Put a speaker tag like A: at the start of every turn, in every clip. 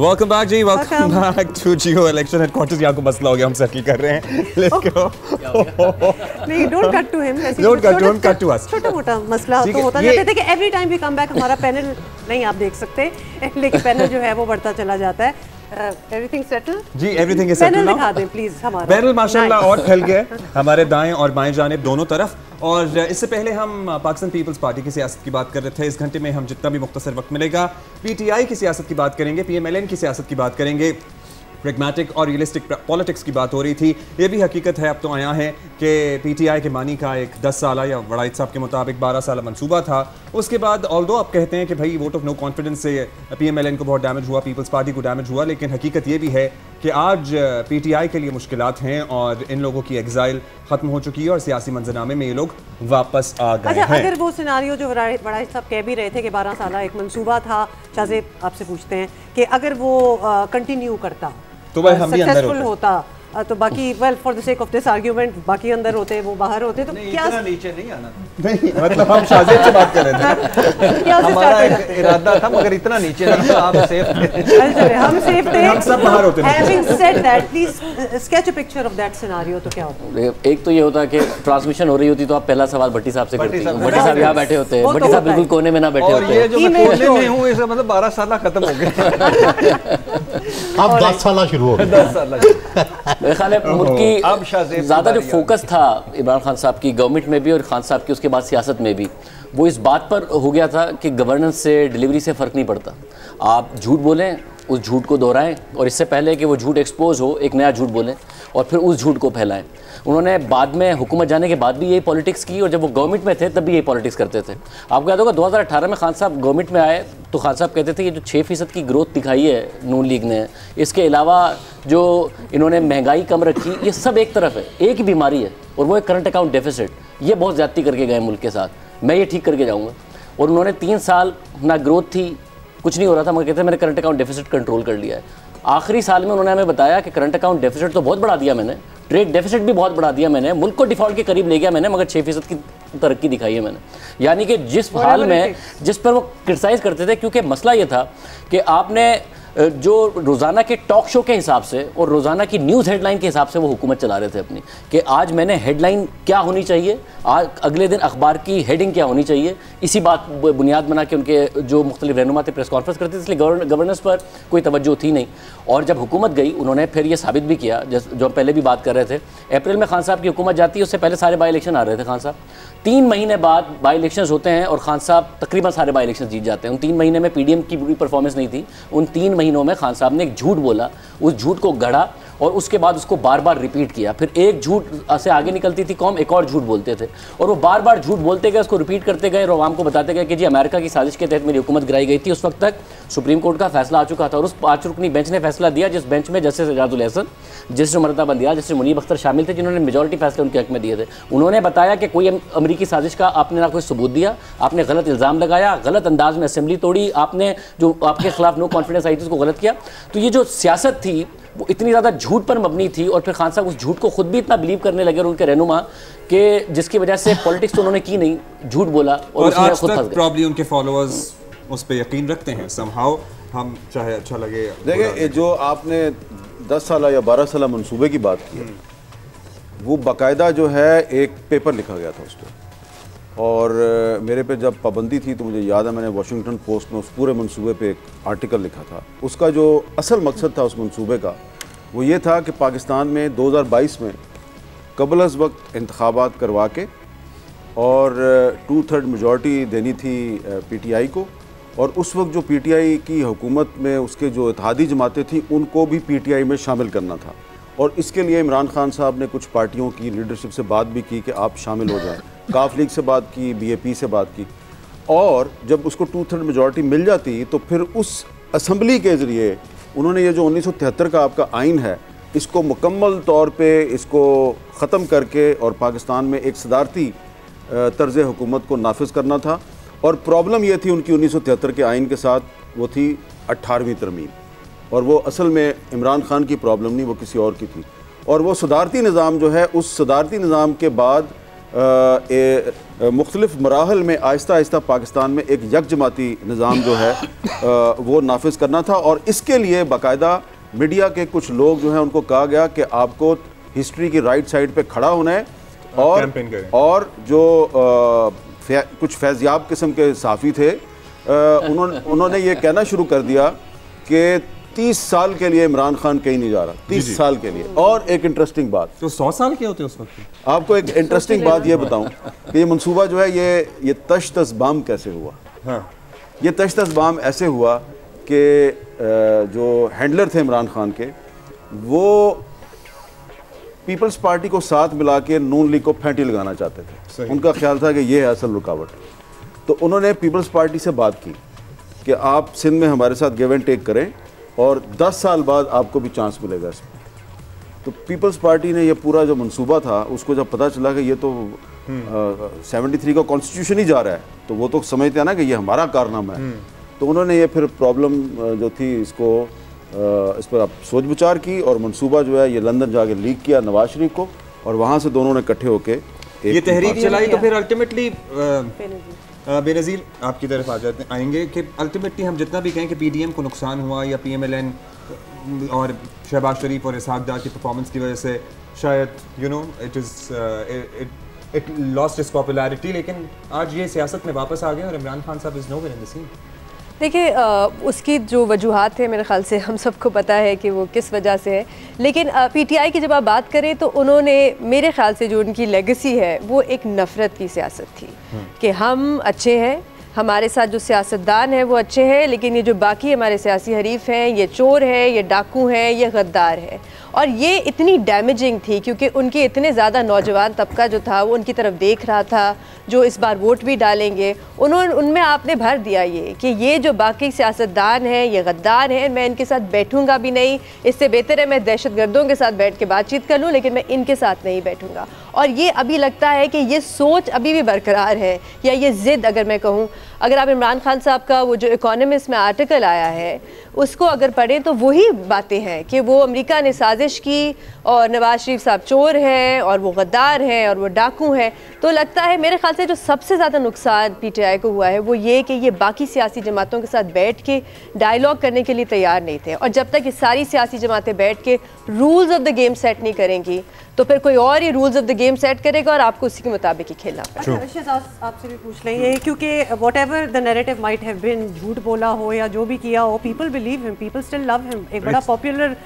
A: Welcome back जी, welcome back to Geo election headquarters. यहाँ को मसला हो गया, हम सेटल कर रहे हैं। Let's go.
B: नहीं, don't cut to him,
A: don't cut to him, cut to us.
B: छोटा मोटा मसला तो होता रहता है कि every time we come back हमारा पैनल नहीं आप देख सकते, लेकिन पैनल जो है वो बढ़ता चला जाता है। एवरीथिंग सेटल जी, एवरीथिंग इज सेटल नाउ। दिखा दें प्लीज हमारा पैनल
A: माशाल्लाह और फैल गया हमारे दाएं और बाएं जानिब दोनों तरफ। और इससे पहले हम पाकिस्तान पीपल्स पार्टी की सियासत की बात कर रहे थे। इस घंटे में हम जितना भी मुख्तसर वक्त मिलेगा पीटीआई की सियासत की बात करेंगे, पीएमएलएन की सियासत की बात करेंगे, प्रैग्मेटिक और रियलिस्टिक पॉलिटिक्स की बात हो रही थी। ये भी हकीकत है, अब तो आया है कि पीटीआई के मानी का एक 10 साल या वड़ाइद साहब के मुताबिक 12 साल मंसूबा था। उसके बाद ऑल्दो आप कहते हैं कि भाई वोट ऑफ नो कॉन्फिडेंस से पीएमएलएन को बहुत डैमेज हुआ, पीपल्स पार्टी को डैमेज हुआ, लेकिन हकीकत ये भी है कि आज पीटीआई के लिए मुश्किलात हैं और इन लोगों की एग्जाइल खत्म हो चुकी है और सियासी मंजरनामे में ये लोग वापस आ गए हैं।
B: अगर वो सिनारियो जो वड़ाइद साहब कह भी रहे थे कि 12 साल एक मंसूबा था, शाहजेब आपसे पूछते हैं कि अगर वो कंटिन्यू करता
A: तो भाई हम भी अंदर
B: होता तो बाकी well for the sake of this argument बाकी अंदर होते वो बाहर होते तो क्या
C: नीचे नहीं आना
A: नहीं, मतलब हम शाहजेब से बात कर रहे थे।
C: हमारा इरादा था मगर इतना नीचे नहीं था, आप सेफ थे।
B: हम सेफ थे,
A: हम सब बाहर होते।
B: Having said that please sketch a picture of that scenario. तो क्या होता?
D: एक तो ये होता कि ट्रांसमिशन हो रही होती तो आप पहला सवाल भट्टी साहब से करते हैं। भट्टी साहब यहाँ बैठे होते हैं, भट्टी साहब बिल्कुल कोने में ना बैठे होते हैं।
C: ये जो मैं कोने में हूँ इसका मतलब 12 साल खत्म हो गए,
E: अब 10 साल शुरू हो गए।
C: 10 साल
D: मेरे ख्याल है मुल्क की ज़्यादा जो फोकस था इमरान खान साहब की गवर्नमेंट में भी और खान साहब की उसके बाद सियासत में भी, वो इस बात पर हो गया था कि गवर्नेंस से डिलीवरी से फ़र्क नहीं पड़ता। आप झूठ बोलें, उस झूठ को दोहराएं और इससे पहले कि वो झूठ एक्सपोज हो एक नया झूठ बोलें और फिर उस झूठ को फैलाएं। उन्होंने बाद में हुकूमत जाने के बाद भी यही पॉलिटिक्स की और जब वो गवर्नमेंट में थे तब भी यही पॉलिटिक्स करते थे। आपको याद होगा 2018 में खान साहब गवर्नमेंट में आए तो खान साहब कहते थे कि जो 6% की ग्रोथ दिखाई है नून लीग ने, इसके अलावा जो इन्होंने महंगाई कम रखी, ये सब एक तरफ है, एक ही बीमारी है और वो है करंट अकाउंट डेफिसिट। ये बहुत ज़्यादती करके गए मुल्क के साथ, मैं ये ठीक करके जाऊँगा। और उन्होंने 3 साल ना ग्रोथ थी, कुछ नहीं हो रहा था, मगर कहते हैं मैंने करंट अकाउंट डेफिसिट कंट्रोल कर लिया है। आखिरी साल में उन्होंने हमें बताया कि करंट अकाउंट डेफिसिट तो बहुत बढ़ा दिया मैंने, ट्रेड डेफिसिट भी बहुत बढ़ा दिया मैंने, मुल्क को डिफॉल्ट के करीब ले गया मैंने, मगर 6% की तरक्की दिखाई है मैंने। यानी कि जिस हाल में जिस पर वो क्रिटिसाइज़ करते थे, क्योंकि मसला ये था कि आपने जो रोज़ाना के टॉक शो के हिसाब से और रोज़ाना की न्यूज़ हेडलाइन के हिसाब से वो हुकूमत चला रहे थे अपनी, कि आज मैंने हेडलाइन क्या होनी चाहिए, आज अगले दिन अखबार की हेडिंग क्या होनी चाहिए, इसी बात बुनियाद बना के उनके जो मुख्तलिफ रहनुमा थे प्रेस कॉन्फ्रेंस करते थे, इसलिए गवर्नेंस पर कोई तवज्जो थी नहीं। और जब हुकूमत गई उन्होंने फिर ये साबित भी किया, जो हम पहले भी बात कर रहे थे, अप्रैल में खान साहब की हुकूमत जाती है, उससे पहले सारे बाई इलेक्शन आ रहे थे। खान साहब 3 महीने बाद बाई इलेक्शन होते हैं और खान साहब तकरीबन सारे बाई इलेक्शन जीत जाते हैं। उन 3 महीने में पीडीएम की बुरी परफॉर्मेंस नहीं थी, उन 3 महीनों में खान साहब ने एक झूठ बोला, उस झूठ को गढ़ा और उसके बाद उसको बार बार रिपीट किया। फिर एक झूठ से आगे निकलती थी कौम, एक और झूठ बोलते थे और वो बार बार झूठ बोलते गए, उसको रिपीट करते गए और आवाम को बताते गए कि जी अमेरिका की साजिश के तहत मेरी हुकूमत गिराई गई थी। उस वक्त तक सुप्रीम कोर्ट का फैसला आ चुका था और उस 5 रुकनी बेंच ने फैसला दिया, जिस बेंच में जस्टिस एजाजुल हसन, जस्टिस मरता बंदियाल, जस्टिस मुनीब अख्तर शामिल थे, जिन्होंने मेजॉरिटी फैसले उनके हक में दिए थे। उन्होंने बताया कि कोई अमरीकी साजिश का आपने ना कोई सबूत दिया, आपने गलत इल्ज़ाम लगाया, गलत अंदाज में असेंबली तोड़ी, आपने जो आपके खिलाफ नो कॉन्फिडेंस आई थी उसको गलत किया। तो ये जो सियासत थी वो इतनी ज़्यादा झूठ पर मबनी थी और फिर खान साहब उस झूठ को खुद भी इतना बिलीव करने लगे और उनके रहनुमा कि जिसकी वजह से पॉलिटिक्स तो उन्होंने की नहीं, झूठ बोला और
A: आज तक प्रॉब्ली उनके फॉलोअर्स उस पर यकीन रखते हैं समहाउ, हम चाहे अच्छा लगे।
F: देखिए जो आपने 10 साल या 12 साल मंसूबे की बात की, वो बाकायदा जो है एक पेपर लिखा गया था उस पर, और मेरे पे जब पाबंदी थी तो मुझे याद है मैंने वाशिंगटन पोस्ट में उस पूरे मंसूबे पे एक आर्टिकल लिखा था। उसका जो असल मकसद था उस मंसूबे का वो ये था कि पाकिस्तान में 2022 में कबल अज़ वक्त इंतखाबात करवा के और 2/3 मेजॉरिटी देनी थी पीटीआई को, और उस वक्त जो पीटीआई की हुकूमत में उसके जो इत्तेहादी जमातें थी उनको भी पीटीआई में शामिल करना था। और इसके लिए इमरान खान साहब ने कुछ पार्टियों की लीडरशिप से बात भी की कि आप शामिल हो जाएं, काफ लीग से बात की, बीएपी से बात की, और जब उसको 2/3 मेजॉरिटी मिल जाती तो फिर उस असम्बली के ज़रिए उन्होंने ये जो 1973 का आपका आइन है इसको मुकम्मल तौर पे इसको ख़त्म करके और पाकिस्तान में एक सदारती तर्ज़ हुकूमत को नाफिज करना था। और प्रॉब्लम ये थी उनकी 1973 के आइन के साथ, वो थी 18वीं तरमीम, और वो असल में इमरान खान की प्रॉब्लम नहीं, वो किसी और की थी। और वो सदारती निज़ाम जो है, उस सदारती निज़ाम के बाद मुख्तलिफ मराहल में आहिस्ता आहिस्ता पाकिस्तान में एक यकजमाती निज़ाम जो है वो नाफिज करना था, और इसके लिए बाकायदा मीडिया के कुछ लोग जो हैं उनको कहा गया कि आपको हिस्ट्री की राइट साइड पे खड़ा होना है, और जो कुछ फैज़याब किस्म के साफ़ी थे उन्होंने ये कहना शुरू कर दिया कि 30 साल के लिए इमरान खान कहीं नहीं जा रहा, 30 साल के लिए। और एक इंटरेस्टिंग बात,
A: तो 100 साल के होते उस वक्त।
F: आपको एक इंटरेस्टिंग बात ये बताऊं कि ये मंसूबा जो है ये तश बाम कैसे हुआ।
A: हाँ।
F: ये तश बाम ऐसे हुआ कि जो हैंडलर थे इमरान खान के, वो पीपल्स पार्टी को साथ मिला के नून लीग को फेंटी लगाना चाहते थे। उनका ख्याल था कि ये है असल रुकावट। तो उन्होंने पीपल्स पार्टी से बात की कि आप सिंध में हमारे साथ गिव एंड टेक करें और 10 साल बाद आपको भी चांस मिलेगा इसमें। तो पीपल्स पार्टी ने ये पूरा जो मंसूबा था, उसको जब पता चला कि ये तो 73 का कॉन्स्टिट्यूशन ही जा रहा है, तो वो तो समझते हैं ना कि ये हमारा कारनामा है। तो उन्होंने ये फिर प्रॉब्लम जो थी इसको इस पर आप सोच विचार की, और मंसूबा जो है ये लंदन जाके लीक किया नवाज शरीफ को, और वहाँ से दोनों ने इकट्ठे होके
A: ये तहरीक चलाई। तो फिर अल्टीमेटली बेनज़ीर आपकी तरफ आएंगे कि अल्टीमेटली हम जितना भी कहें कि पीडीएम को नुकसान हुआ या पीएमएलएन और शहबाज शरीफ और इसहाक डार की परफॉर्मेंस की वजह से शायद इट लॉस्ट इट्स पॉपुलैरिटी, लेकिन आज ये सियासत में वापस आ गए और इमरान खान साहब is nowhere in the scene.
G: देखिए उसकी जो वजूहात है मेरे ख़्याल से हम सबको पता है कि वो किस वजह से है, लेकिन पीटीआई की जब आप बात करें तो उन्होंने मेरे ख़्याल से जो उनकी लेगेसी है वो एक नफ़रत की सियासत थी कि हम अच्छे हैं, हमारे साथ जो सियासतदान है वो अच्छे हैं, लेकिन ये जो बाकी हमारे सियासी हरीफ हैं ये चोर हैं, ये डाकू हैं, ये गद्दार हैं। और ये इतनी डैमेजिंग थी क्योंकि उनके इतने ज़्यादा नौजवान तबका जो था वो उनकी तरफ देख रहा था, जो इस बार वोट भी डालेंगे। उनमें आपने भर दिया ये कि ये जो बाकी सियासतदान हैं ये गद्दार हैं, मैं इनके साथ बैठूंगा भी नहीं, इससे बेहतर है मैं दहशतगर्दों के साथ बैठ के बातचीत कर लूँ, लेकिन मैं इनके साथ नहीं बैठूंगा। और ये अभी लगता है कि ये सोच अभी भी बरकरार है, या ये ज़िद अगर मैं कहूँ। अगर आप इमरान खान साहब का वो जो इकोनॉमिस्ट में आर्टिकल आया है उसको अगर पढ़ें तो वही बातें हैं कि वो अमेरिका ने साजिश की और नवाज शरीफ साहब चोर हैं और वो गद्दार हैं और वो डाकू हैं। तो लगता है मेरे ख्याल से जो सबसे ज़्यादा नुकसान पीटीआई को हुआ है वो ये कि ये बाकी सियासी जमातों के साथ बैठ के डायलॉग करने के लिए तैयार नहीं थे, और जब तक ये सारी सियासी जमातें बैठ के rules of the game set नहीं करेंगी तो फिर कोई और ये rules of the game set करेगा और आपको उसी के मुताबिक ही खेलना
B: पड़ेगा। आपसे भी पूछ लेंगे क्योंकि whatever the narrative might have been, झूठ बोला हो या जो भी किया हो, people believe him, people still love him. एक बड़ा पॉपुलर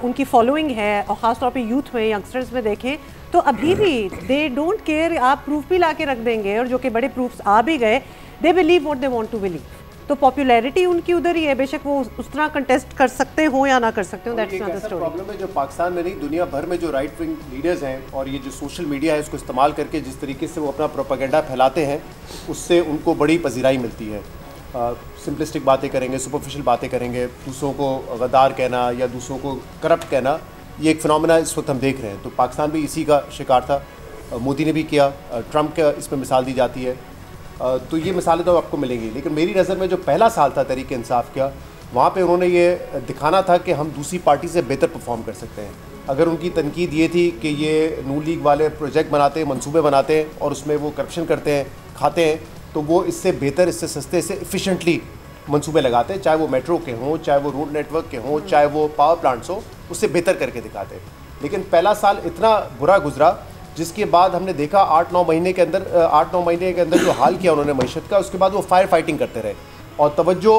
B: उनकी फॉलोइंग है, और ख़ासतौर पे यूथ में, यंगस्टर्स में देखें तो अभी भी दे डोंट केयर। आप प्रूफ भी ला के रख देंगे, और जो कि बड़े प्रूफ्स आ भी गए, they believe what they want to believe. तो पॉपुलैरिटी उनकी उधर ही है, बेशक वो उस तरह कंटेस्ट कर सकते हो या ना कर सकते हो, that's not the story.
H: Problem है जो पाकिस्तान में नहीं दुनिया भर में जो राइट विंग लीडर्स हैं और ये जो सोशल मीडिया है उसको इस्तेमाल करके जिस तरीके से वो अपना प्रोपेगेंडा फैलाते हैं उससे उनको बड़ी पजीराई मिलती है। सिंपलिस्टिक बातें करेंगे, सुपरफिशियल बातें करेंगे, दूसरों को गद्दार कहना या दूसरों को करप्ट कहना, ये एक फिनोमेना इस वक्त हम देख रहे हैं। तो पाकिस्तान भी इसी का शिकार था, मोदी ने भी किया, ट्रंप का इसमें मिसाल दी जाती है। तो ये मिसालें तो आपको मिलेंगी, लेकिन मेरी नज़र में जो पहला साल था तहरीक इंसाफ का, वहाँ पे उन्होंने ये दिखाना था कि हम दूसरी पार्टी से बेहतर परफॉर्म कर सकते हैं। अगर उनकी तनकीद ये थी कि ये नून लीग वाले प्रोजेक्ट बनाते हैं, मंसूबे बनाते हैं और उसमें वो करप्शन करते हैं, खाते हैं, तो वो इससे बेहतर, इससे सस्ते से एफिशिएंटली मंसूबे लगाते हैं, चाहे वो मेट्रो के हों, चाहे वो रोड नेटवर्क के हों, चाहे वो पावर प्लांट्स हों, उससे बेहतर करके दिखाते हैं। लेकिन पहला साल इतना बुरा गुजरा जिसके बाद हमने देखा 8-9 महीने के अंदर जो हाल किया उन्होंने मईशत का, उसके बाद वो फायर फाइटिंग करते रहे और तवज्जो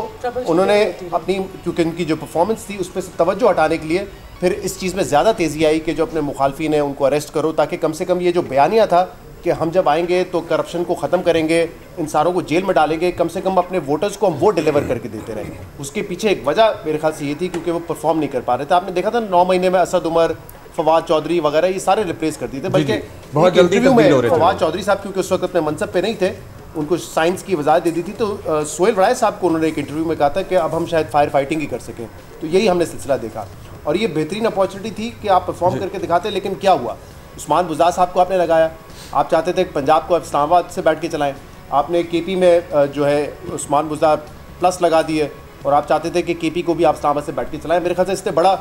H: उन्होंने अपनी, क्योंकि उनकी जो परफॉर्मेंस थी उस पर तवज्जो हटाने के लिए फिर इस चीज़ में ज़्यादा तेज़ी आई कि जो अपने मुखालफिन हैं उनको अरेस्ट करो, ताकि कम से कम ये जो बयानिया था कि हम जब आएंगे तो करप्शन को ख़त्म करेंगे, इन सारों को जेल में डालेंगे, कम से कम अपने वोटर्स को हम वोट डिलीवर करके देते रहेंगे। उसके पीछे एक वजह मेरे ख्याल से ये थी क्योंकि वो परफॉर्म नहीं कर पा रहे थे। आपने देखा था 9 महीने में असद उमर, फवाद चौधरी वगैरह ये सारे रिप्लेस कर दिए थे, बल्कि बहुत जल्दी में फवाद चौधरी साहब क्योंकि उस वक्त अपने मनसब पे नहीं थे, उनको साइंस की वजाहत दे दी थी, तो सोहेल वड़ाई साहब को उन्होंने एक इंटरव्यू में कहा था कि अब हम शायद फायर फाइटिंग ही कर सकें। तो यही हमने सिलसिला देखा और ये बेहतरीन अपॉर्चुनिटी थी कि आप परफॉर्म करके दिखाते, लेकिन क्या हुआ, उस्मान बुज़दार साहब को आपने लगाया, आप चाहते थे कि पंजाब को इस्लामाबाद से बैठ के चलाएं, आपने केपी में जो है उस्मान बुज़दार प्लस लगा दिए और आप चाहते थे कि केपी को भी आप इस्लामाबाद से बैठ के चलाएं। मेरे ख्याल से इससे बड़ा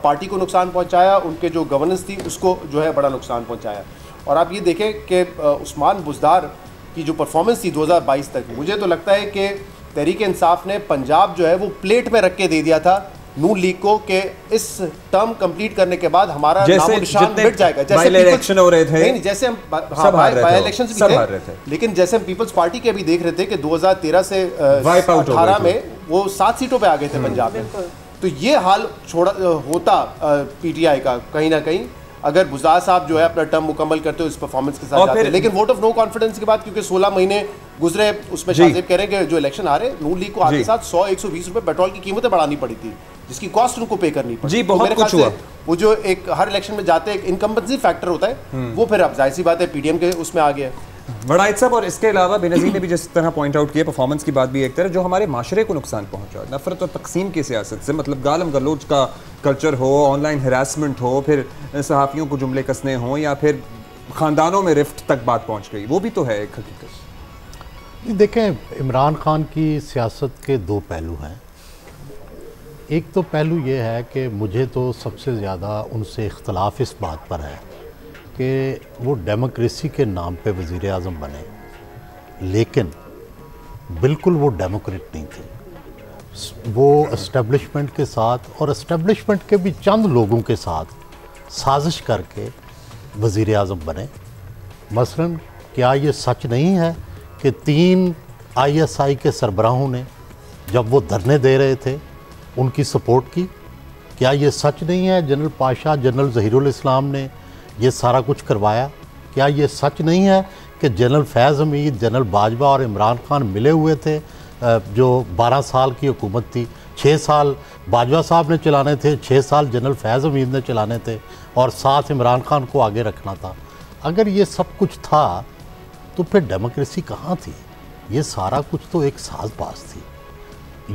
H: पार्टी को नुकसान पहुंचाया, उनके जो गवर्नेंस थी उसको जो है बड़ा नुकसान पहुंचाया। और आप ये देखें कि उस्मान बुज़दार की जो परफॉर्मेंस थी 2022 तक, मुझे तो लगता है कि तहरीक इंसाफ ने पंजाब जो है वो प्लेट में रख के दे दिया था नून लीग को कि इस टर्म कंप्लीट करने के बाद हमारा नामो निशान मिट जाएगा। जैसे
A: इलेक्शन हो रहे थे,
H: नहीं जैसे हम
A: बाय इलेक्शंस भी थे,
H: लेकिन जैसे हम पीपल्स पार्टी के भी देख रहे थे कि 2013 से 18 में वो 7 सीटों पे आ गए थे पंजाब में। तो ये हाल होता पीटीआई का कहीं ना कहीं अगर बुज़दार साहब जो है अपना टर्म मुकम्मल करते हो इस परफॉर्मेंस के साथ जाते हैं। लेकिन वोट ऑफ नो कॉन्फिडेंस के बाद क्योंकि 16 महीने गुजरे, उसमें शाहजेब कह रहे हैं कि जो इलेक्शन आ रहे नून लीग को आगे साथ 100-120 रुपए पेट्रोल की कीमतें बढ़ानी पड़ी थी, जिसकी कॉस्ट उनको पे करनी पड़ी।
A: जी, बहुत कुछ हुआ।
H: वो जो एक हर इलेक्शन में जाते एक इनकम्बेंसी फैक्टर होता है, वो फिर अब जाहिर सी बात है पीडीएम के उसमें आ गया।
A: वड़ाइद साहब, और इसके अलावा बेनज़ीर ने भी जिस तरह पॉइंट आउट किया, परफॉर्मेंस की बात भी एक तरह जो हमारे माशरे को नुकसान पहुंचा, नफरत और तकसीम की सियासत से, मतलब गालम गलोच का कल्चर हो, ऑनलाइन हरासमेंट हो, फिर सहाफ़ियों को जुमले कसने हों, या फिर ख़ानदानों में रिफ्ट तक बात पहुंच गई, वो भी तो है एक हकीकत।
E: देखें, इमरान खान की सियासत के दो पहलू हैं। एक तो पहलू ये है कि मुझे तो सबसे ज़्यादा उनसे इख्तलाफ इस बात पर है कि वो डेमोक्रेसी के नाम पे वज़ीर आज़म बने, लेकिन बिल्कुल वो डेमोक्रेट नहीं थे। वो इस्टेब्लिशमेंट के साथ और इस्टेब्लिशमेंट के भी चंद लोगों के साथ साजिश करके वज़ीर आज़म बने। मसलन क्या ये सच नहीं है कि 3 ISI के सरबराहों ने जब वो धरने दे रहे थे उनकी सपोर्ट की? क्या ये सच नहीं है जनरल पाशा, जनरल ज़हीरुल इस्लाम ने ये सारा कुछ करवाया? क्या ये सच नहीं है कि जनरल फैज़ हमीद, जनरल बाजवा और इमरान खान मिले हुए थे? जो 12 साल की हुकूमत थी, 6 साल बाजवा साहब ने चलाने थे, 6 साल जनरल फैज़ हमीद ने चलाने थे, और साथ इमरान खान को आगे रखना था। अगर ये सब कुछ था तो फिर डेमोक्रेसी कहाँ थी? ये सारा कुछ तो एक साज़बाज़ थी।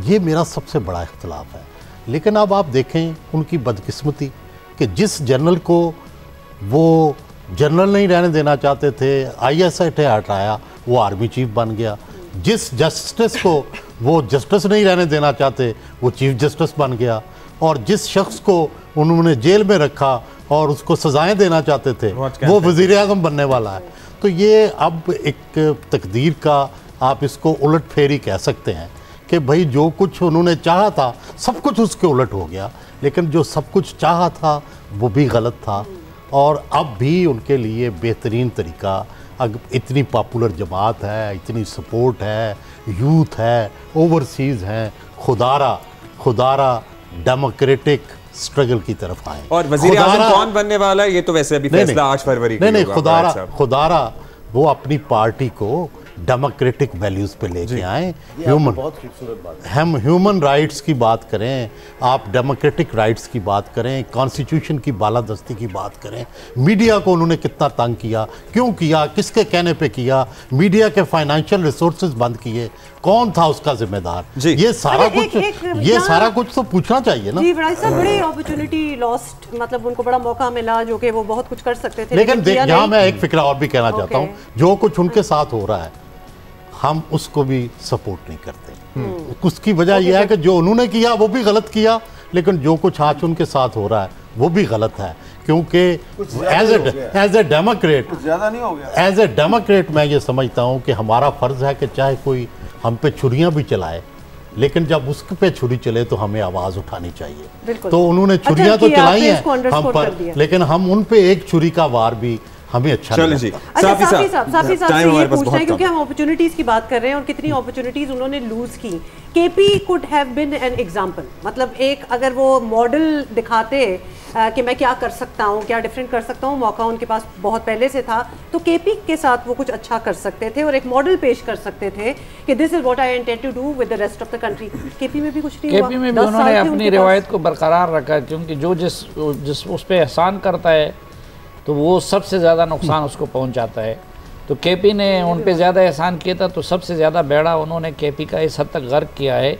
E: ये मेरा सबसे बड़ा इख्तलाफ है। लेकिन अब आप देखें उनकी बदकिस्मती कि जिस जनरल को वो जनरल नहीं रहने देना चाहते थे, ISI हटाया, वो आर्मी चीफ बन गया। जिस जस्टिस को वो जस्टिस नहीं रहने देना चाहते, वो चीफ जस्टिस बन गया। और जिस शख्स को उन्होंने जेल में रखा और उसको सजाएं देना चाहते थे, वो वज़ीर आज़म बनने वाला है। तो ये अब एक तकदीर का आप इसको उलट फेरी कह सकते हैं कि भाई जो कुछ उन्होंने चाहा था सब कुछ उसके उलट हो गया। लेकिन जो सब कुछ चाहा था वो भी गलत था, और अब भी उनके लिए बेहतरीन तरीका, अगर इतनी पॉपुलर जमात है, इतनी सपोर्ट है, यूथ है, ओवरसीज़ हैं, खुदारा डेमोक्रेटिक स्ट्रगल की तरफ आए।
A: और वज़ीर आज़म कौन बनने वाला है ये तो वैसे अभी फैसला 8 फरवरी को
E: नहीं, खुदारा वो अपनी पार्टी को डेमोक्रेटिक वैल्यूज़ पे लेके आए।
F: बहुत खूबसूरत बात है।
E: हम ह्यूमन राइट्स की बात करें, आप डेमोक्रेटिक राइट्स की बात करें, कॉन्स्टिट्यूशन की बालादस्ती की बात करें, मीडिया को उन्होंने कितना तंग किया, क्यों किया, किसके कहने पे किया, मीडिया के फाइनेंशियल रिसोर्सेज बंद किए, कौन था उसका जिम्मेदार? ये सारा कुछ तो पूछना चाहिए ना।
B: जी वड़ाइद साहब, बड़ी अपॉर्चुनिटी लॉस्ट, मतलब उनको बड़ा मौका मिला जो कि वो बहुत कुछ कर सकते थे।
E: लेकिन यहाँ मैं एक फिक्रा और भी कहना चाहता हूँ, जो कुछ उनके साथ हो रहा है हम उसको भी सपोर्ट नहीं करते। उसकी वजह यह है कि जो उन्होंने किया वो भी गलत किया, लेकिन जो कुछ आज उनके साथ हो रहा है वो भी गलत है। क्योंकि एज ए डेमोक्रेट
F: ज़्यादा नहीं हो गया,
E: एज ए डेमोक्रेट मैं ये समझता हूँ कि हमारा फ़र्ज़ है कि चाहे कोई हम पे छुरियाँ भी चलाए, लेकिन जब उस पे छुरी चले तो हमें आवाज़ उठानी चाहिए। तो उन्होंने छुरियाँ तो चलाई हैं हम पर, लेकिन हम उन पे एक छुरी का वार भी हमें अच्छा नहीं लगता।
B: साफी साहब से ये पूछना है क्योंकि हम अपॉर्चुनिटीज की बात कर रहे हैं और कितनी अपॉर्चुनिटीज उन्होंने लूज की। KP could have been an example, मतलब एक अगर वो मॉडल दिखाते कि मैं क्या कर सकता हूँ, क्या डिफरेंट कर सकता हूँ, मौका उनके पास बहुत पहले से था, तो केपी के साथ वो कुछ अच्छा कर सकते थे और एक मॉडल पेश कर सकते थे कि this is what I intend to do with the rest of the country. KP में भी कुछ नहीं हुआ।
I: केपी में भी उन्होंने अपनी रिवायत को बरकरार रखा, क्योंकि जो जिस उस पर एहसान करता है तो वो सबसे ज़्यादा नुकसान उसको पहुंचाता है। तो केपी ने उन पे ज़्यादा एहसान किया था, तो सबसे ज़्यादा बेड़ा उन्होंने केपी का इस हद तक गर्क किया है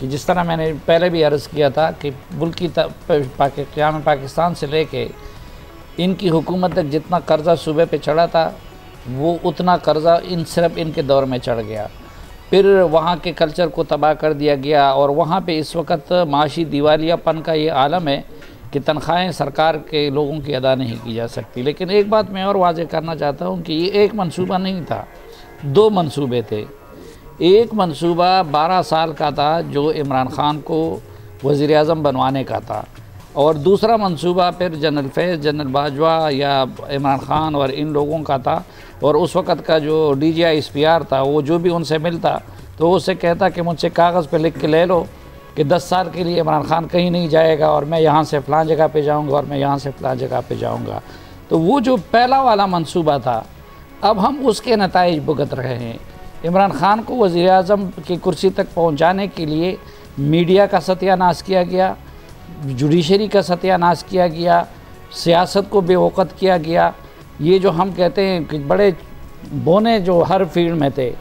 I: कि जिस तरह मैंने पहले भी अर्ज़ किया था कि मुल्क की क़याम पाकिस्तान से लेके इनकी हुकूमत तक जितना कर्ज़ा सूबे पे चढ़ा था वो उतना कर्ज़ा सिर्फ इनके दौर में चढ़ गया। फिर वहाँ के कल्चर को तबाह कर दिया गया और वहाँ पे इस वक्त माशी दिवालियापन का ये आलम है कि तनख्वाहें सरकार के लोगों की अदा नहीं की जा सकती। लेकिन एक बात मैं और वाज़ेह करना चाहता हूँ कि ये एक मंसूबा नहीं था, 2 मंसूबे थे। एक मंसूबा 12 साल का था जो इमरान ख़ान को वज़ीर आज़म बनवाने का था, और दूसरा मंसूबा फिर जनरल फैज़, जनरल बाजवा या इमरान ख़ान और इन लोगों का था। और उस वक़्त का जो DGI SPR था, वो जो भी उनसे मिलता तो उससे कहता कि मुझसे कागज़ पे लिख के ले लो कि 10 साल के लिए इमरान ख़ान कहीं नहीं जाएगा और मैं यहाँ से फ़लाँ जगह पे जाऊँगा और मैं यहाँ से फ़लाँ जगह पे जाऊँगा। तो वो जो पहला वाला मंसूबा था, अब हम उसके नताइज भुगत रहे हैं। इमरान ख़ान को वज़ीर आज़म की कुर्सी तक पहुँचाने के लिए मीडिया का सत्यानाश किया गया, जुडिशरी का सत्यानाश किया गया, सियासत को बेवकूफ़ किया गया। ये जो हम कहते हैं कि बड़े बोने जो हर फील्ड में थे,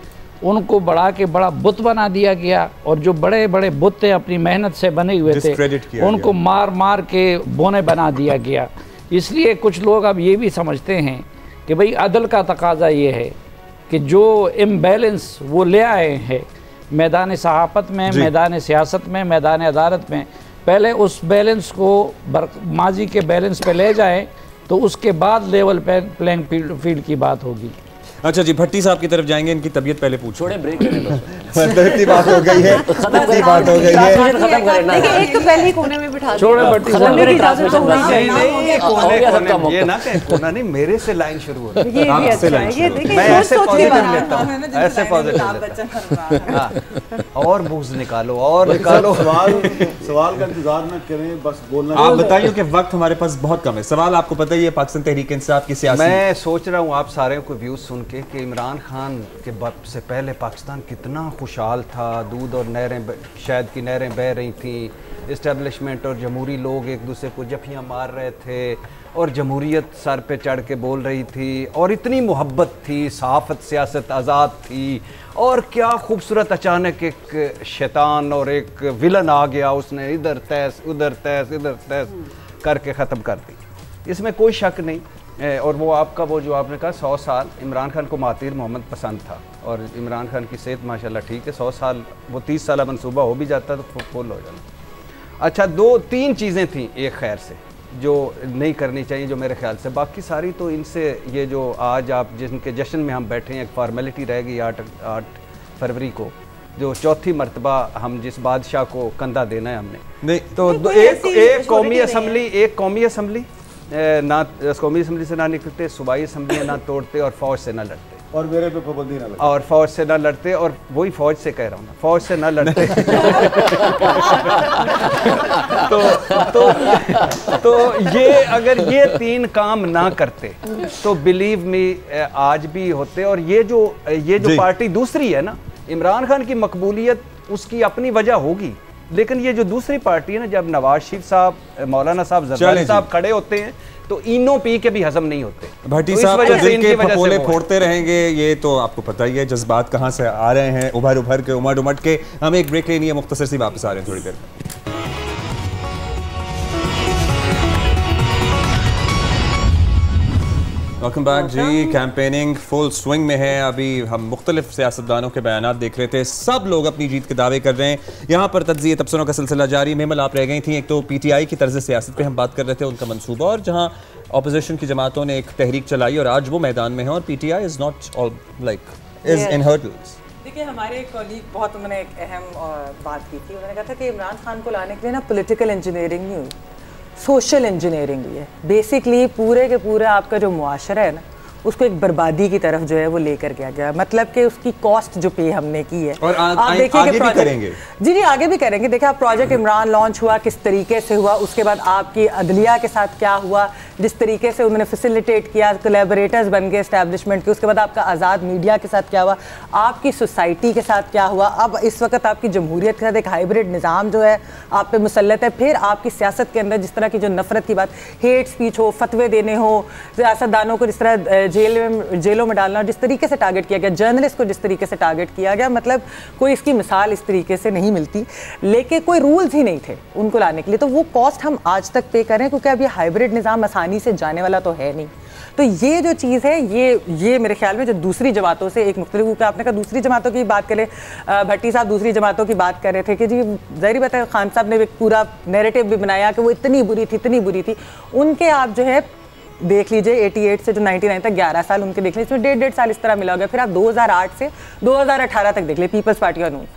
I: उनको बढ़ा के बड़ा बुत बना दिया गया, और जो बड़े बड़े बुत थे अपनी मेहनत से बने हुए थे, उनको मार मार के बोने बना दिया गया। इसलिए कुछ लोग अब ये भी समझते हैं कि भाई अदल का तकाजा ये है कि जो इम्बैलेंस वो ले आए हैं मैदान सहाफ़त में, मैदान सियासत में, मैदान अदालत में, पहले उस बैलेंस को माजी के बैलेंस पे ले जाएं, तो उसके बाद लेवल प्लेइंग फील्ड की बात होगी।
A: अच्छा जी, भट्टी साहब की तरफ जाएंगे, इनकी तबीयत पहले पूछो।
D: छोड़े ब्रेक लेने दो।
A: इतनी बात हो गई है, इतनी बात हो गई है।
B: एक तो पहले कोने में बिठा
I: छोड़े भट्टी साहब,
C: ये ना कहें कोना नहीं, मेरे से लाइन शुरू हो रही है।
B: आपसे लाइन
C: मैं ऐसे पॉजिटिव लेता हूँ, ऐसे पॉजिटिव और बूझ निकालो और निकालो।
F: सवाल का इंतजार न करें, बस बोलना।
A: आप बताइए कि वक्त हमारे पास बहुत कम है। सवाल आपको पता ही है, पाकिस्तान तहरीक इंसाफ की सियासत।
C: मैं सोच रहा हूँ आप सारे को व्यूज सुन के कि इमरान खान के से पहले पाकिस्तान कितना खुशहाल था, दूध और नहरें, शहद की नहरें बह रही थी, इस्टेब्लिशमेंट और जमहूरी लोग एक दूसरे को जफियाँ मार रहे थे, और जमहूरियत सर पे चढ़ के बोल रही थी, और इतनी मोहब्बत थी, सहाफ़त सियासत आज़ाद थी। और क्या खूबसूरत अचानक एक शैतान और एक विलन आ गया, उसने इधर तैस उधर तैस इधर तैस करके ख़त्म कर दी। इसमें कोई शक नहीं। और वो आपका वो जो आपने कहा 100 साल, इमरान खान को महातीर मोहम्मद पसंद था, और इमरान खान की सेहत माशाल्लाह ठीक है। 100 साल वो 30 साल मंसूबा हो भी जाता तो फुल हो जाना। अच्छा, 2-3 चीज़ें थी एक खैर से जो नहीं करनी चाहिए, जो मेरे ख्याल से, बाकी सारी तो इनसे, ये जो आज आप जिनके जश्न में हम बैठे हैं, एक फॉर्मेलिटी रह गई 8 फरवरी को, जो चौथी मरतबा हम जिस बादशाह को कंधा देना है हमने, नहीं तो एक कौमी असम्बली ना, कौमी असम्बली से ना निकलते, सूबाई असम्बली ना तोड़ते, और फौज से ना लड़ते,
F: और मेरे पे पाबंदी ना लगती,
C: और फौज से ना लड़ते, और वही फौज से कह रहा हूँ ना, फौज से ना लड़ते। तो ये अगर ये 3 काम ना करते तो बिलीव मी आज भी होते। और ये जो पार्टी दूसरी है ना, इमरान खान की मकबूलियत उसकी अपनी वजह होगी, लेकिन ये जो दूसरी पार्टी है ना, जब नवाज शरीफ साहब, मौलाना साहब, जरदारी साहब खड़े होते हैं तो इनो पी के भी हजम नहीं होते।
A: भट्टी साहब तो दिल के फपोले फोड़ते रहेंगे, ये तो आपको पता ही है। जज्बात कहाँ से आ रहे हैं, उभर के, उमड़ के। हमें एक ब्रेक लेनी है, मुख्तसर सी वापस आ रहे हैं थोड़ी देर में। वेलकम बैक जी। कैंपेनिंग फुल स्विंग में है। अभी हम मुख्तलिफ सियासतदानों के बयानात देख रहे थे, सब लोग अपनी जीत के दावे कर रहे हैं। यहाँ पर तज्ज़िये तबसरों का सिलसिला जारी। मेमल आप रह गई थी। एक तो PTI की तर्ज सियासत पे हम बात कर रहे थे, उनका मंसूबा, और जहाँ अपोजिशन की जमातों ने एक तहरीक चलाई और आज वो मैदान में है, और PTI is not is in hurdles.
J: देखिए, हमारे कॉलीग बहुत, उन्होंने एक अहम बात की थी। उन्होंने कहा था कि इमरान खान को लाने के लिए ना पॉलिटिकल इंजीनियरिंग नहीं हुई, सोशल इंजीनियरिंग हुई है। बेसिकली पूरे के पूरे आपका जो मुआशरा है ना, उसको एक बर्बादी की तरफ जो है वो लेकर गया। मतलब कि उसकी कॉस्ट जो पे हमने की है,
A: और
J: आप देखिए
A: आगे भी करेंगे।
J: जी आगे भी करेंगे। देखिए, आप प्रोजेक्ट इमरान लॉन्च हुआ किस तरीके से हुआ, उसके बाद आपकी अदलिया के साथ क्या हुआ, जिस तरीके से उन्होंने फैसिलिटेट किया, कोलैबोरेटर्स बन गए एस्टैब्लिशमेंट के, उसके बाद आपका आज़ाद मीडिया के साथ क्या हुआ, आपकी सोसाइटी के साथ क्या हुआ, अब इस वक्त आपकी जमहूरियत के साथ एक हाइब्रिड निज़ाम जो है आप पे मुसल्लत है। फिर आपकी सियासत के अंदर जिस तरह की जो नफरत की बात, हेट स्पीच हो, फतवे देने हो, सियासतदानों को जिस तरह जेलों में डालना, जिस तरीके से टारगेट किया गया, जर्नलिस्ट को जिस तरीके से टारगेट किया गया, मतलब कोई इसकी मिसाल इस तरीके से नहीं मिलती। लेकिन कोई रूल्स ही नहीं थे उनको लाने के लिए, तो वो कॉस्ट हम आज तक पे करें, क्योंकि अब ये हाइब्रिड निज़ाम आसानी से जाने वाला तो है नहीं। तो ये जो चीज़ है ये मेरे ख्याल में जो दूसरी जमातों से एक मुख्तलिफ हुआ, आपने कहा दूसरी जमातों की बात करें, भट्टी साहब दूसरी जमातों की बात कर रहे थे कि जी ज़ाहिर बात है खान साहब ने एक पूरा नैरेटिव भी बनाया कि वो इतनी बुरी थी। उनके आप जो है देख लीजिए 88 से जो 99 तक 11 साल उनके देख लीजिए, इसमें 1.5 साल इस तरह मिला हो गया। फिर आप 2008 से 2018 तक देख लीजिए, पीपल्स पार्टी और नून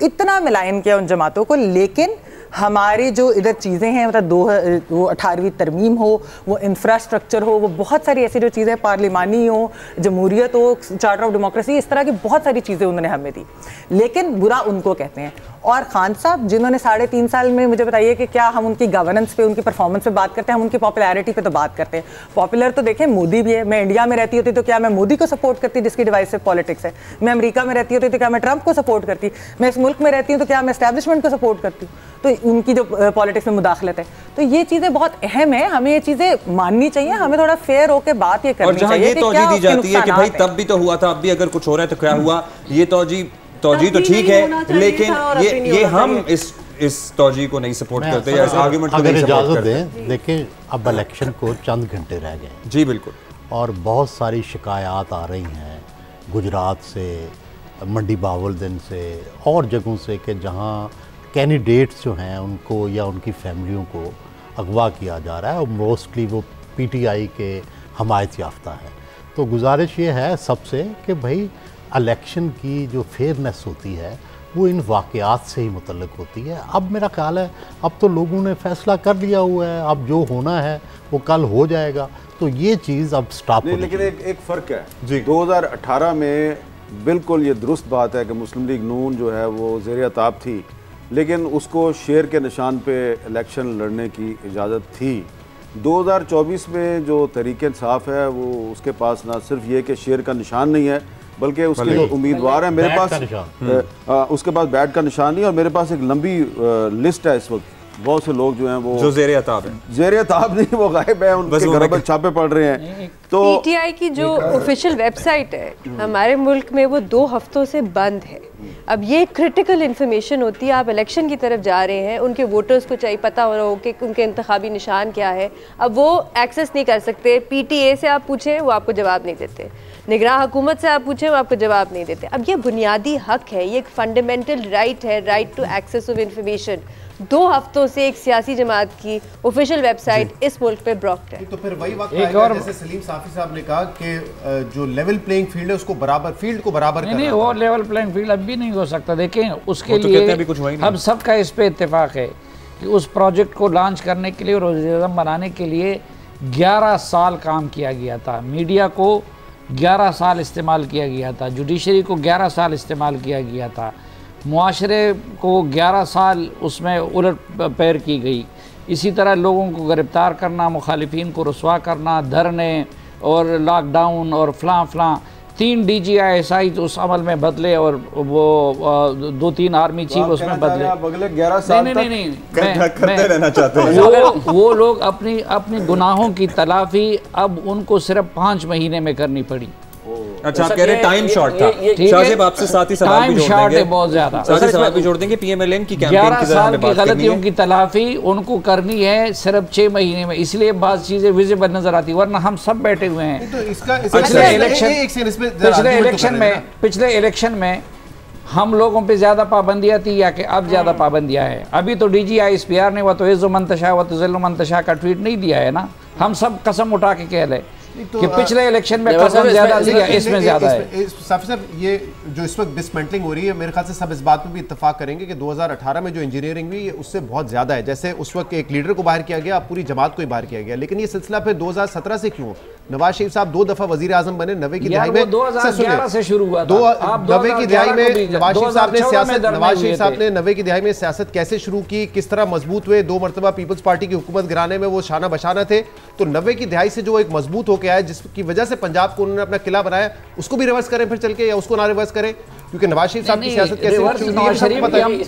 J: इतना मिलायन किया उन जमातों को। लेकिन हमारी जो इधर चीज़ें हैं, मतलब वो 18वीं तरमीम हो, वो इंफ्रास्ट्रक्चर हो, वो बहुत सारी ऐसी जो चीज़ें, पार्लिमानी हो, जमहूरियत हो, चार्टर ऑफ डेमोक्रेसी, इस तरह की बहुत सारी चीज़ें उन्होंने हमें दी, लेकिन बुरा उनको कहते हैं। और खान साहब जिन्होंने 3.5 साल में, मुझे बताइए कि क्या हम उनकी गवर्नेंस पे, उनकी परफॉर्मेंस पे बात करते हैं, हम उनकी पॉपुलैरिटी पे तो बात करते हैं। पॉपुलर तो देखें मोदी भी है। मैं इंडिया में रहती होती तो क्या मैं मोदी को सपोर्ट करती जिसकी डिवाइसिव पॉलिटिक्स है? मैं अमेरिका में रहती होती तो क्या मैं ट्रंप को सपोर्ट करती? मैं इस मुल्क में रहती हूँ तो क्या मैं एस्टैब्लिशमेंट को सपोर्ट करती हूँ? तो उनकी जो पॉलिटिक्स में मुदाखलत है, तो ये चीज़ें बहुत अहम है, हमें ये चीज़ें माननी चाहिए, हमें थोड़ा फेयर होकर बात ये करनी चाहिए।
A: ये तौजी दी जाती है कि भाई तब भी तो हुआ था, अब भी अगर कुछ हो रहा है तो क्या हुआ, ये तौजी तो ठीक है, लेकिन ये हम इस तौजी को नहीं सपोर्ट करते या इस आर्गुमेंट को नहीं सपोर्ट करते।
E: देखिए अब इलेक्शन को चंद घंटे रह गए।
A: जी बिल्कुल।
E: और बहुत सारी शिकायत आ रही हैं गुजरात से, मंडी बावलदिन से और जगहों से कि जहां कैंडिडेट्स जो हैं उनको या उनकी फैमिलियों को अगवा किया जा रहा है और मोस्टली वो पीटीआई के हमायत याफ्ता है। तो गुजारिश ये है सबसे कि भाई इलेक्शन की जो फेयरनेस होती है वो इन वाक़यात से ही मुतल्लिक होती है। अब मेरा ख्याल है अब तो लोगों ने फ़ैसला कर लिया हुआ है, अब जो होना है वो कल हो जाएगा, तो ये चीज़ अब स्टॉप
F: नहीं। लेकिन एक फ़र्क है जी, 2018 में बिल्कुल ये दुरुस्त बात है कि मुस्लिम लीग नून जो है वो ज़ेर ताब थी, लेकिन उसको शेर के निशान पे इलेक्शन लड़ने की इजाज़त थी। 2024 में जो तहरीक इंसाफ है वो उसके पास ना सिर्फ ये कि शेर का निशान नहीं है, बल्कि उसके जो उम्मीदवार हैं, मेरे पास उसके पास बैट का निशान नहीं, और मेरे पास एक लंबी लिस्ट है इस वक्त। बहुत से लोग जो हैं वो
A: जो ज़ेर ताब है,
F: ज़ेर ताब नहीं, वो गायब है, उनके घर पर छापे पड़ रहे हैं। तो
G: पीटीआई की जो ऑफिशियल वेबसाइट है हमारे मुल्क में वो 2 हफ्तों से बंद है। अब ये क्रिटिकल इन्फॉर्मेशन होती है, आप इलेक्शन की तरफ जा रहे हैं, उनके वोटर्स को चाहिए पता हो रहा हो कि उनके इंतखाबी निशान क्या है, अब वो एक्सेस नहीं कर सकते। पीटीए से आप पूछें वो आपको जवाब नहीं देते, निगरान हुकूमत से आप पूछें वो आपको जवाब नहीं देते। अब ये बुनियादी हक है, ये एक फंडामेंटल राइट है, right to access of information. 2 हफ्तों से एक सियासी जमात की ऑफिशियल वेबसाइट इस मुल्क पे ब्लॉक्ड है।
H: तो फिर वही वक्त आएगा जैसे सलीम साफी साहब ने कहा कि जो लेवल प्लेइंग फील्ड है उसको बराबर, फील्ड को बराबर
I: नहीं, वो लेवल प्लेइंग फील्ड अब भी नहीं हो सकता। देखें उसके
A: तो
I: लिए हम सबका इस पे इत्तेफाक है कि उस प्रोजेक्ट को लॉन्च करने के लिए और वज़ीर-ए-आज़म बनाने के लिए 11 साल काम किया गया था, मीडिया को 11 साल इस्तेमाल किया गया था, जुडिशरी को 11 साल इस्तेमाल किया गया था, मुआशरे को 11 साल उसमें उलट पैर की गई। इसी तरह लोगों को गिरफ्तार करना, मुखालिफिन को रुसवा करना, धरने और लॉकडाउन और फ़लाँ 3 DGISI उस अमल में बदले और वो 2-3 आर्मी चीफ उसमें बदले।
F: अगले 11 साल
A: नहीं करते रहना चाहते हैं।
I: वो लोग अपनी गुनाहों की तलाफी अब उनको सिर्फ 5 महीने में करनी पड़ी।
A: अच्छा, आप कह रहे टाइम शॉर्ट था। शाहजेब आपसे साथ ही सवाल भी जोड़ देंगे,
I: बहुत ज्यादा
A: साथ ही सवाल भी जोड़ देंगे। PMLN की कैंपेन
I: 11 साल की गलतियों की तलाफी उनको करनी है सिर्फ 6 महीने में, इसलिए बात चीजें विजिबल नजर आती, वरना हम सब बैठे हुए हैं। पिछले इलेक्शन में हम लोगों पे ज्यादा पाबंदियां थी या कि अब ज्यादा पाबंदियां हैं? अभी तो DGISPR ने वो तो इज़्ज़ो मंतशा व तुज़िल्लु मंतशा का ट्वीट नहीं दिया है ना, हम सब कसम उठा के कह रहे कि पिछले इलेक्शन में कसम ज्यादा दिया, इसमें ज्यादा है।
H: साफी साहब, ये जो इस वक्त डिसमेंटलिंग हो रही है, मेरे ख्याल से सब इस बात में भी इत्तेफाक करेंगे कि 2018 में जो इंजीनियरिंग हुई है उससे बहुत ज्यादा है। जैसे उस वक्त एक लीडर को बाहर किया गया, अब पूरी जमात को ही बाहर किया गया, लेकिन ये सिलसिला फिर 2017 से क्यों? नवाज शरीफ साहब 2 दफा वजीर आजम बने, 90 की दिहाई में
I: 2011 से शुरू हुआ था।
H: 90 की दिहाई में नवाज शरीफ साहब ने 90 की दिहाई में सियासत कैसे शुरू की, किस तरह मजबूत हुए, 2 मरतबा पीपल्स पार्टी की हुकूमत गिराने में वो शाना बशाना थे। तो 90 की दिहाई से जो एक मजबूत होकर आया, जिसकी वजह से पंजाब को उन्होंने अपना किला बनाया, उसको भी रिवर्स करें फिर चल के, या उसको ना रिवर्स करें? क्योंकि नवाज शरीफ साहब की सियासत कैसे,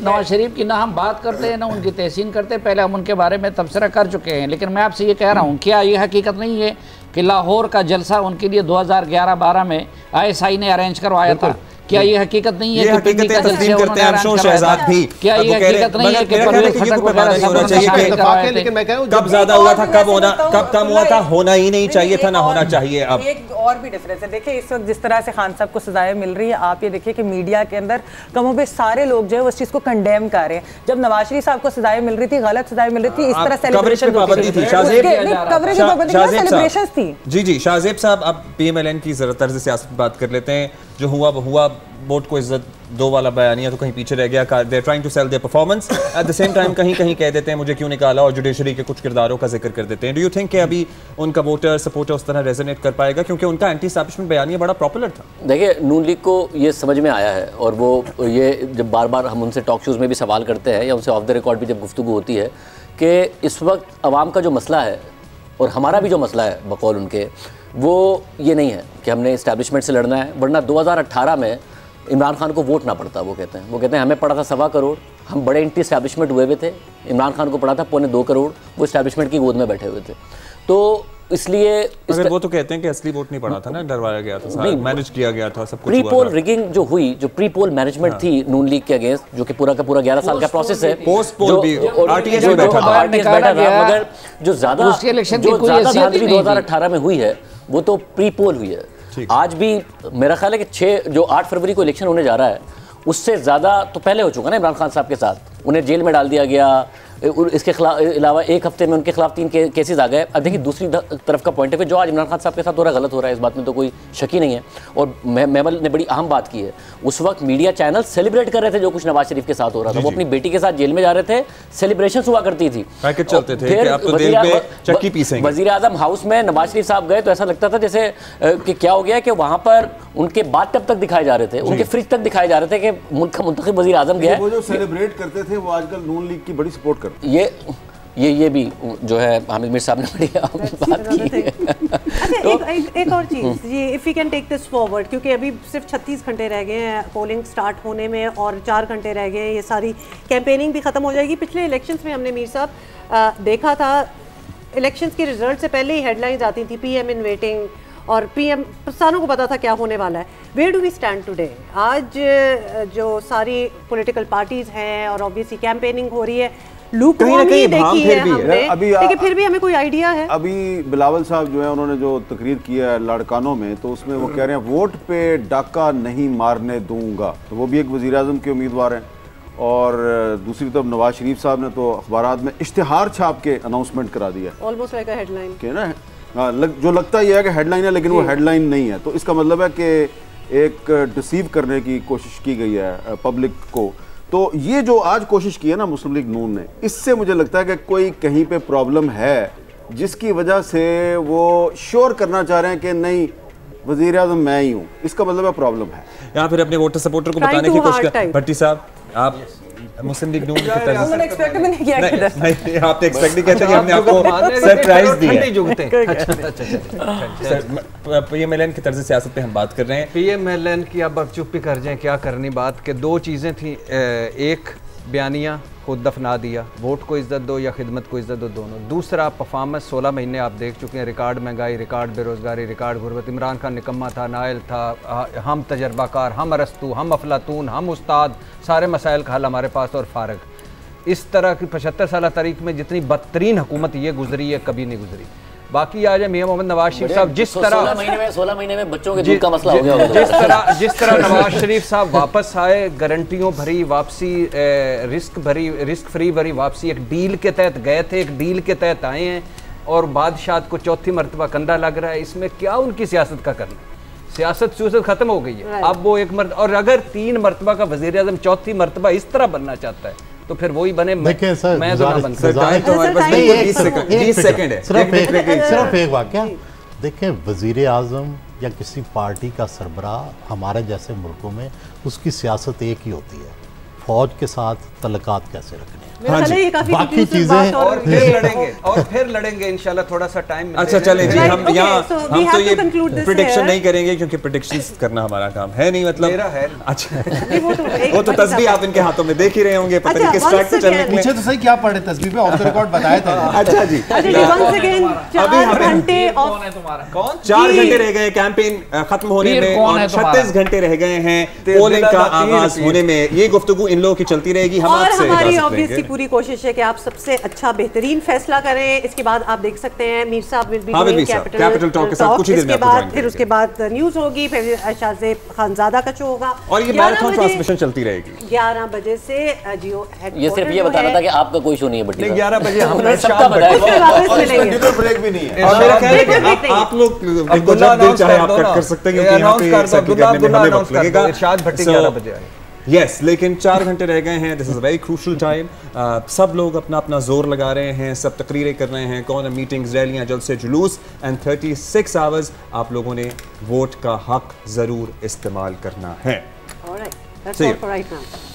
I: नवाज शरीफ की ना हम बात करते हैं ना उनकी तहसीन करते हैं, पहले हम उनके बारे में तबसरा कर चुके हैं। लेकिन मैं आपसे ये कह रहा हूँ, क्या ये हकीकत नहीं है कि लाहौर का जलसा उनके लिए 2011-12 में ISI ने अरेंज करवाया था? क्या ये हकीकत नहीं है
A: ये हकीकतें तस्लीम करते हैं हम शहजाद भी।
I: क्या ये हकीकत नहीं है कि परवेज खटक वगैरह सब
A: होना चाहिए कि
H: लेकिन मैं कह रहा हूं
A: कब ज्यादा हुआ था, कब होना, कब कम हुआ था, होना ही नहीं चाहिए था, ना होना चाहिए। अब
J: एक और भी डिफरेंस है, देखिए इस वक्त जिस तरह से खान साहब को सजाएं मिल रही है, आप ये देखिए कि मीडिया के अंदर कमोबेश सारे लोग जो है उस चीज को कंडेम कर रहे हैं। जब नवाज शरीफ साहब को सजाएं मिल रही थी, गलत सजाएं मिल रही थी, इस तरह सेलिब्रेशन
A: पाबंदी थी,
J: कवरेज सेलिब्रेशंस थी।
A: जी शाहजेब साहब, अब पीएमएलएन की जरा तर्ज सियासत की बात कर लेते हैं। जो हुआ वो हुआ, वोट को इज्जत दो वाला बयानिया तो कहीं पीछे रह गया। They are trying to sell their performance, at the same time कहीं कहीं कह देते हैं मुझे क्यों निकाला, और जुडिशरी के कुछ किरदारों का जिक्र कर देते हैं। डू यू थिंक कि अभी उनका वोटर सपोर्टर उस तरह रेजोनेट कर पाएगा, क्योंकि उनका एंटी एस्टैब्लिशमेंट बयानिया बड़ा पॉपुलर था?
D: देखिए, नून लीग को ये समझ में आया है, और वो ये जब बार बार हम उनसे टॉक शोज़ में भी सवाल करते हैं या उनसे ऑफ द रिकॉर्ड भी जब गुफ्तगू होती है कि इस वक्त अवाम का जो मसला है और हमारा भी जो मसला है बकौल उनके, वो ये नहीं है कि हमने इस्टेब्लिशमेंट से लड़ना है, वरना 2018 में इमरान खान को वोट ना पड़ता। वो कहते हैं हमें पड़ा था 1.25 करोड़, हम बड़े एंटी इस्टेब्लिशमेंट हुए हुए थे, इमरान खान को पड़ा था 2.25 करोड़, वो इस्टेब्लिशमेंट की गोद में बैठे हुए थे। तो इसलिए
A: अगर वो तो कहते हैं कि असली वोट नहीं पड़ा था ना, डरवाया गया था, मैनेज किया गया था, सब कुछ
D: प्री पोल रिगिंग जो हुई, जो प्री पोल मैनेजमेंट थी नून लीग के अगेंस्ट, जो कि पूरा का पूरा 11 साल का प्रोसेस है।
A: पोस्ट पोल भी आरटीएस में बैठा था,
D: मगर जो ज्यादा 2018 में हुई है वो तो प्री पोल हुई है। आज भी मेरा ख्याल है कि 8 फरवरी को इलेक्शन होने जा रहा है, उससे ज़्यादा तो पहले हो चुका ना इमरान खान साहब के साथ। उन्हें जेल में डाल दिया गया, इसके अलावा 1 हफ्ते में उनके खिलाफ 3 केसेस आ गए। अब देखिए दूसरी तरफ का पॉइंट है कि जो आज इमरान खान साहब के साथ हो रहा है गलत हो रहा है, इस बात में तो कोई शक ही नहीं है। और मेमल ने बड़ी अहम बात की है, उस वक्त मीडिया चैनल सेलिब्रेट कर रहे थे जो कुछ नवाज शरीफ के साथ हो रहा था। वो अपनी बेटी के साथ जेल में जा रहे थे, सेलिब्रेशन हुआ करती थी,
A: पैकेज चलते थे कि आप तो जेल में चक्की पीसेंगे।
D: वजीर आजम हाउस में नवाज शरीफ साहब गए तो ऐसा लगता था जैसे कि क्या हो गया कि वहाँ पर उनके बाथ टब तक दिखाए जा रहे थे, उनके फ्रिज तक दिखाए जा रहे थे कि मुल्क का मुंतखब वजीर आजम गया।
F: वो जो सेलिब्रेट करते थे वो आजकल नून लीग की बड़ी सपोर्ट करते हैं।
D: ये भी जो है हामिद मीर साहब ने बड़ी बात की है।
B: अच्छा, एक और चीज़, ये if we can take this forward, क्योंकि अभी सिर्फ 36 घंटे रह गए हैं पोलिंग स्टार्ट होने में और 4 घंटे रह गए हैं, ये सारी कैंपेनिंग भी ख़त्म हो जाएगी। पिछले इलेक्शंस में हमने मीर साहब देखा था, इलेक्शंस के रिजल्ट से पहले ही हेडलाइंस आती थी पीएम इन वेटिंग, और पीएम किसानों को पता था क्या होने वाला है। Where do we stand today? आज जो सारी पॉलिटिकल पार्टीज हैं और ऑब्वियसली कैंपेनिंग हो रही है,
A: कहीं देखी है हमने,
B: लेकिन फिर भी हमें कोई आइडिया है?
F: अभी बिलावल साहब जो है उन्होंने जो तकरीर किया है लाड़कानों में, तो उसमें वो कह रहे हैं वोट पे डाका नहीं मारने दूंगा, तो वो भी एक वज़ीर आज़म के उम्मीदवार हैं। और दूसरी तरफ नवाज शरीफ साहब ने तो अखबारात में इश्तिहार छाप के अनाउंसमेंट करा दिया,
B: ऑलमोस्ट लाइक अ हेडलाइन
F: के ना जो लगता ही है कि हेडलाइन है, लेकिन वो हेडलाइन नहीं है। तो इसका मतलब है कि एक डिसीव करने की कोशिश की गई है पब्लिक को। तो ये जो आज कोशिश की है ना मुस्लिम लीग नून ने, इससे मुझे लगता है कि कोई कहीं पे प्रॉब्लम है जिसकी वजह से वो श्योर करना चाह रहे हैं कि नहीं वज़ीर आज़म मैं ही हूँ। इसका मतलब है प्रॉब्लम है,
A: या फिर अपने वोटर सपोर्टर को बताने की कोशिश कर। भट्टी साहब, आप मुस्लिम लीग नून की तरफ से
J: आपने एक्सपेक्ट नहीं किया कि
A: कहते कि हमने आपको सरप्राइज दी है। पीएमएलएन की तर्ज सियासत पे हम बात कर रहे हैं।
C: पीएमएलएन की अब चुप ही कर जाएं, क्या करनी बात के। 2 चीज़ें थी, एक बयानिया खुद दफना दिया, वोट को इज्जत दो या खिदमत को इज्जत दो, दोनों। दूसरा परफॉर्मेंस 16 महीने आप देख चुके हैं, रिकॉर्ड महंगाई, रिकॉर्ड बेरोज़गारी, रिकॉर्ड गुर्बत। इमरान खान निकम्मा था, नाइल था, हम तजर्बाकार, हम अरस्तू, हम अफलातून, हम उस्ताद, सारे मसाइल का हल हमारे पास और फारग। इस तरह की 75 साल तारीख में जितनी बदतरीन हुकूमत ये गुजरी है कभी नहीं गुजरी। बाकी आज मियां मोहम्मद नवाज शरीफ साहब जिस तरह
D: 16 महीने में बच्चों के दूध का मसला हो गया,
C: जिस तरह नवाज शरीफ साहब वापस आए, गारंटियों भरी वापसी, रिस्क फ्री भरी वापसी, एक डील के तहत गए थे, एक डील के तहत आए हैं, और बादशाह को 4थी मरतबा कंधा लग रहा है। इसमें क्या उनकी सियासत का करना, सियासत खत्म हो गई है। अब वो और अगर 3 मरतबा का वज़ीर आज़म 4थी मरतबा इस तरह बनना चाहता है तो फिर वही बने। मैं तो ना बन सकता।
E: सिर्फ एक वाक़या देखें, वज़ीर आज़म या किसी पार्टी का सरबराह हमारे जैसे मुल्कों में उसकी सियासत एक ही होती है, फ़ौज के साथ तल्लुकात कैसे रखने हैं।
B: मेरा ख्याल है ये काफी
E: बाकी
B: confusing
E: चीजें
B: बात
C: और फिर लड़ेंगे इंशाल्लाह, थोड़ा सा टाइम।
A: अच्छा चले जी, हम
B: okay,
A: यहाँ
B: so we
A: हम
B: have
A: तो
B: to
A: ये
B: conclude this
A: प्रिडिक्शन
B: here.
A: नहीं करेंगे क्योंकि प्रिडिक्शंस करना हमारा काम है नहीं, मतलब
C: मेरा है।
A: अच्छा
B: नहीं, वो तो एक
A: तस्बीह आप इनके हाथों में देख ही रहे होंगे, पता नहीं किस ट्रैक पे चलने के लिए।
H: पूछे तो सही क्या पढ़े तस्वीर पे, ऑफ द रिकॉर्ड बताया था।
A: अच्छा जी,
B: once again,
A: अभी
B: 4
A: हमें-
B: घंटे
I: कौन
B: of
I: है तुम्हारा?
C: कौन?
A: 4 घंटे रह गए कैंपेन खत्म होने
I: पीर
A: में
I: कौन
A: और
I: है तुम्हारा?
A: 36 घंटे रह गए हैं
C: तेरे
A: पोलिंग का
C: दिला दा तीर
A: आगाज
C: पीर।
A: होने में। ये गुफ्तगू इन लोगों की चलती रहेगी, हम
B: और
A: आपसे
B: हमारी
A: इजाजत
B: ऑब्वियसली
A: लेंगे।
B: पूरी कोशिश है कि आप सबसे अच्छा बेहतरीन फैसला करें। इसके बाद आप देख सकते हैं मीर साहब विल बी
A: हाँ,
B: डूइंग
A: भी साहब, कैपिटल टॉक के साथ कुछ ही देर में
B: इसके
A: आपको
B: बाद
A: join
B: फिर उसके बाद न्यूज़ होगी, फिर शाहजेब खानजादा का शो होगा
A: और ये
B: 11
A: मैराथन
B: बजे-
A: ट्रांसमिशन चलती रहेगी।
B: 11 बजे से जियो
D: ये सिर्फ ये बताना था कि आपका कोई शो नहीं है बट्टी साहब।
C: 11 बजे हम
D: हमने सबका बताया।
B: फिर वापस
F: और इसमें
B: मिलेंगे।
F: डिनर ब्रेक भी नहीं है।
A: और मेरा ख्याल है
B: बिल्कुल
A: कि
B: ठीक नहीं है।
A: आप लोग
C: अब्दुल्ला
A: जब दिल
C: announce
A: चाहे
C: कर
A: आप
C: दो
A: कट
C: ना।
A: कर सकते हैं
C: ये
A: क्योंकि यहाँ
C: announce
A: पे
C: कर दो,
A: सर्किल
C: अब्दुल्ला
A: करने में हमें
C: announce
A: वक्त
C: कर दो,
A: लगेगा।
C: इरशाद भट्टी 11 बजे आए।
A: यस, लेकिन 4 घंटे रह गए हैं। This is a very crucial time. सब लोग अपना अपना जोर लगा रहे हैं, सब तकरीरें कर रहे हैं, कौन मीटिंग्स, रैलियां, जलसे, जुलूस, एंड 36 आवर्स आप लोगों ने वोट का हक ज़रूर इस्तेमाल करना है।
B: All right, that's
A: See
B: all
A: you.
B: for right now.